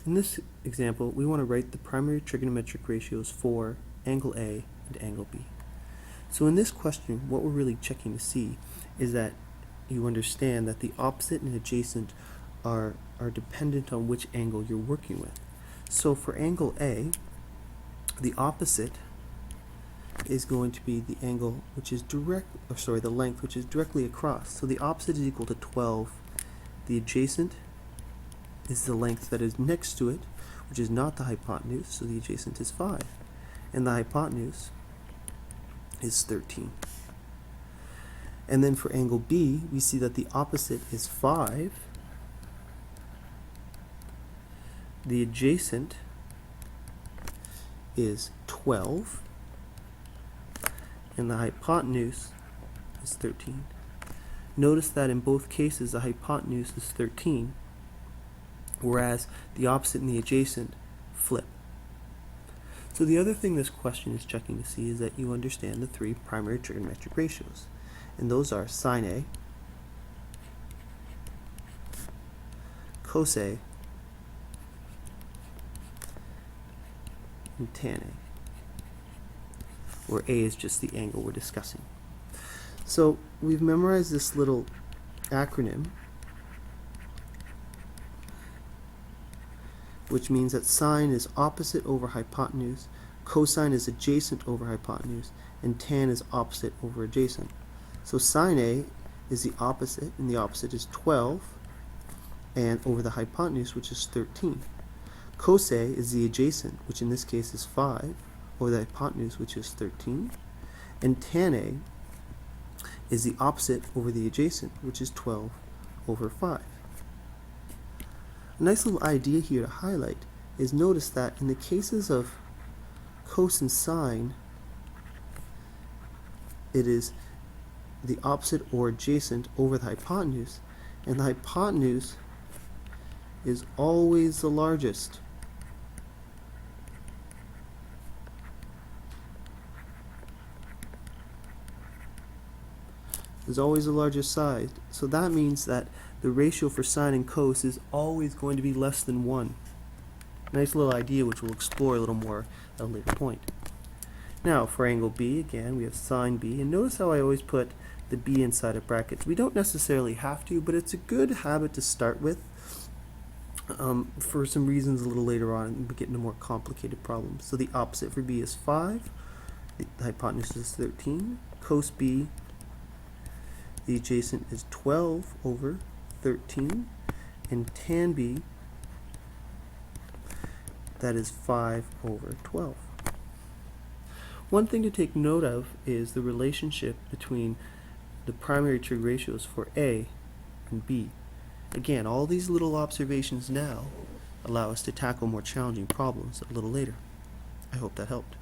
In this example, we want to write the primary trigonometric ratios for angle A and angle B. So in this question, what we're really checking to see is that you understand that the opposite and adjacent are dependent on which angle you're working with. So for angle A, the opposite is going to be the angle which is the length which is directly across. So the opposite is equal to 12. The adjacent is the length that is next to it, which is not the hypotenuse, so the adjacent is 5. And the hypotenuse is 13. And then for angle B, we see that the opposite is 5. The adjacent is 12. And the hypotenuse is 13. Notice that in both cases the hypotenuse is 13, whereas the opposite and the adjacent flip. So the other thing this question is checking to see is that you understand the three primary trigonometric ratios. And those are sine A, cos A, and tan A, where A is just the angle we're discussing. So we've memorized this little acronym, which means that sine is opposite over hypotenuse, cosine is adjacent over hypotenuse, and tan is opposite over adjacent. So sine A is the opposite, and the opposite is 12, and over the hypotenuse, which is 13. Cos A is the adjacent, which in this case is 5, over the hypotenuse, which is 13. And tan A is the opposite over the adjacent, which is 12 over 5. A nice little idea here to highlight is notice that in the cases of cos and sine, it is the opposite or adjacent over the hypotenuse, and the hypotenuse is always the largest. Is always the largest side. So that means that the ratio for sine and cos is always going to be less than 1. Nice little idea which we'll explore a little more at a later point. Now for angle B, again we have sine B, and notice how I always put the B inside of brackets. We don't necessarily have to, but it's a good habit to start with for some reasons a little later on, and we get into more complicated problems. So the opposite for B is 5, the hypotenuse is 13, cos B, the adjacent is 12 over 13, and tan B, that is 5 over 12. One thing to take note of is the relationship between the primary trig ratios for A and B. Again, all these little observations now allow us to tackle more challenging problems a little later. I hope that helped.